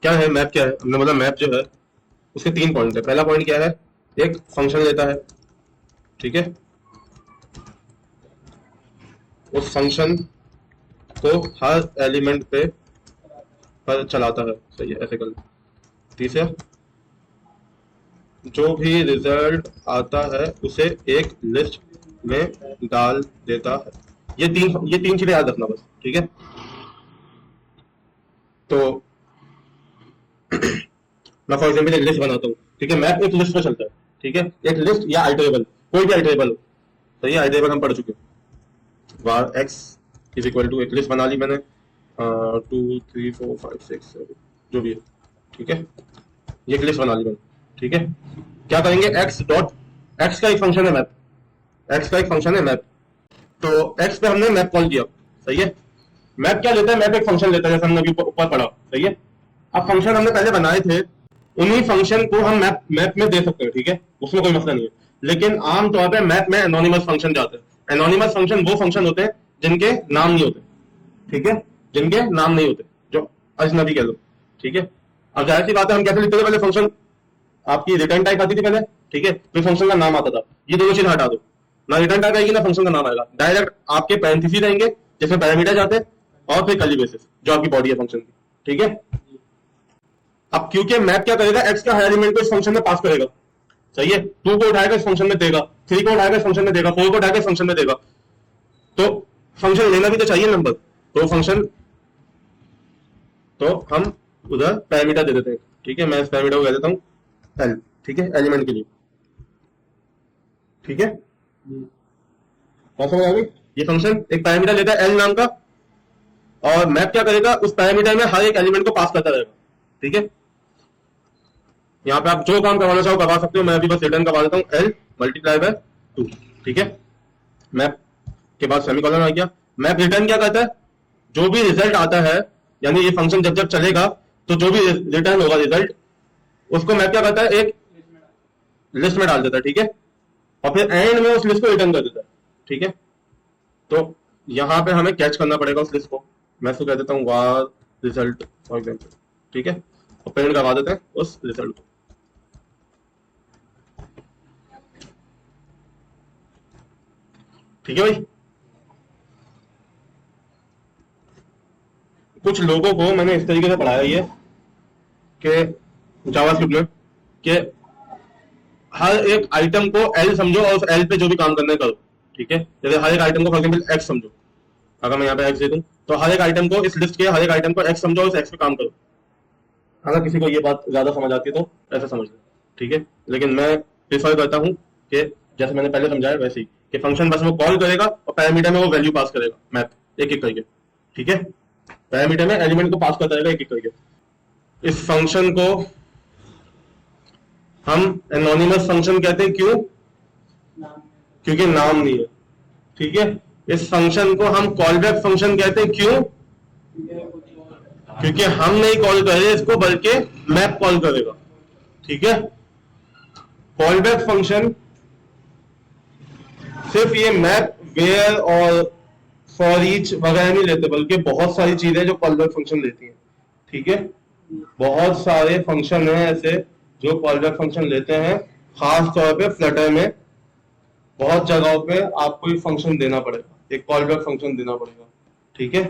क्या है मैप, क्या है हमने बोला मैप जो है उसके 3 पॉइंट है। पहला पॉइंट क्या है, एक फंक्शन लेता है, ठीक है, उस फंक्शन को हर एलिमेंट पे पर चलाता है, सही है, ऐसे कर। तीसरा, जो भी रिजल्ट आता है उसे एक लिस्ट में डाल देता है। ये तीन चीजें याद रखना बस, ठीक है। तो मैं फॉर एग्जाम्पल एक लिस्ट बनाता हूँ, ठीक है, मैप एक लिस्ट में चलता है, ठीक है, एक लिस्ट या आइटरेबल, कोई भी आइटरेबल हो, सही है, आइटरेबल हम पढ़ चुके हैं। var x is equal to, एक लिस्ट बना ली मैंने, 2 3 4 5 6 7 जो भी है, ठीक है, ये एक लिस्ट बना ली मैंने, ठीक है। क्या करेंगे, एक्स डॉट, एक्स का एक फंक्शन है मैप, एक्स का एक फंक्शन है मैप, तो एक्स पे हमने मैप कॉल किया, सही है। मैप क्या लेता है, मैप एक फंक्शन लेता है, जैसे हमने अभी ऊपर पढ़ा, सही है। अब फंक्शन हमने पहले बनाए थे, उन्हीं फंक्शन को हम मैप मैप में दे सकते हैं, ठीक है, उसमें कोई मसला नहीं है। लेकिन आमतौर पर मैप में एनोनिमस फंक्शन जाते हैं। एनोनिमस फंक्शन वो फंक्शन होते हैं जिनके नाम नहीं होते, ठीक है, जिनके नाम नहीं होते, जो अजनबी कह लो, ठीक है। अब जाहिर सी बात है, हम कैसे लिखते थे पहले फंक्शन, आपकी रिटर्न टाइप आती थी पहले, ठीक है, फिर फंक्शन का नाम आता था। ये दोनों चीज हटा दो, ना रिटर्न टाइप आएगी ना फंक्शन का नाम आएगा, डायरेक्ट आपके पैरेंथेसिस रहेंगे जिसमें पैरामीटर जाते हैं, और फिर कर्ली ब्रेसेस जो आपकी बॉडी है फंक्शन की, ठीक है। अब क्योंकि मैप क्या करेगा, एक्स का हर एलिमेंट को इस फंक्शन में पास करेगा, सही है, 2 को उठाएगा इस फंक्शन में देगा, 3 को उठाएगा इस फंक्शन में देगा, 4 को उठाएगा इस फंक्शन में देगा, तो फंक्शन लेना भी तो चाहिए नंबर, तो फंक्शन, तो हम उधर पैरामीटर दे देते हैं, ठीक है। मैं इस पैरामीटर को कह देता हूं एल, ठीक है, एलिमेंट के लिए, ठीक है। समझ आ गई, ये फंक्शन एक पैरामीटर लेता है एल नाम का, और मैप क्या करेगा, उस पैरामीटर में हर एक एलिमेंट को पास करता रहेगा, ठीक है। यहाँ पे आप जो काम करवाना चाहो करवा सकते हो, मैं अभी बस रिटर्न करवा देता हूँ एल मल्टीप्लाई बाय 2, ठीक है। मैप के बाद सेमीकोलन आ गया। मैप रिटर्न क्या करता है, जो भी रिजल्ट आता है, यानी ये फंक्शन जब जब चलेगा तो जो भी रिटर्न होगा रिजल्ट, उसको मैप क्या करता है, एक लिस्ट में डाल देता है, ठीक है, और फिर एंड में उस लिस्ट को रिटर्न कर देता है, ठीक है। तो यहां पे हमें कैच करना पड़ेगा उस लिस्ट को, मैं इसको कह देता हूँ वार रिजल्ट फॉर एग्जाम्पल, ठीक है, और प्रिंट करवा देते हैं उस रिजल्ट को, ठीक है भाई। कुछ लोगों को मैंने इस तरीके से पढ़ाया ये कि जावास्क्रिप्ट में, कि हर एक आइटम को एल समझो और उस एल पे जो भी काम करना है करो, ठीक है। जैसे हर एक आइटम को फॉर एग्जाम्पल एक्स समझो, अगर मैं यहाँ पे एक्स दे दूं तो हर एक आइटम को, इस लिस्ट के हर एक आइटम को एक्स समझो और उस एक्स पे काम करो। अगर किसी को ये बात ज्यादा समझ आती है तो ऐसा समझ लो, ठीक है। लेकिन मैं प्रिफर करता हूँ कि जैसे मैंने पहले समझाया वैसे ही, कि फंक्शन बस वो कॉल करेगा और पैरामीटर में वो वैल्यू पास करेगा, मैप एक एक करके, ठीक है, पैरामीटर में एलिमेंट को पास करता रहेगा एक एक करके। इस फंक्शन को हम एनोनिमस फंक्शन कहते हैं, क्यों, क्योंकि नाम नहीं है, ठीक है। इस फंक्शन को हम कॉल बैक फंक्शन कहते हैं, क्यों, क्योंकि हम नहीं कॉल कर रहे इसको, बल्कि मैप कॉल करेगा, ठीक है। कॉल बैक फंक्शन सिर्फ ये मैप, वेयर और फॉर ईच वगैरह नहीं लेते, बल्कि बहुत सारी चीजें जो कॉल बैक फंक्शन लेती हैं, ठीक है। बहुत सारे फंक्शन हैं ऐसे जो कॉल बैक फंक्शन लेते हैं, खास तौर पे फ्लटर में बहुत जगहों पे आपको एक फंक्शन देना पड़ेगा, एक कॉल बैक फंक्शन देना पड़ेगा, ठीक है।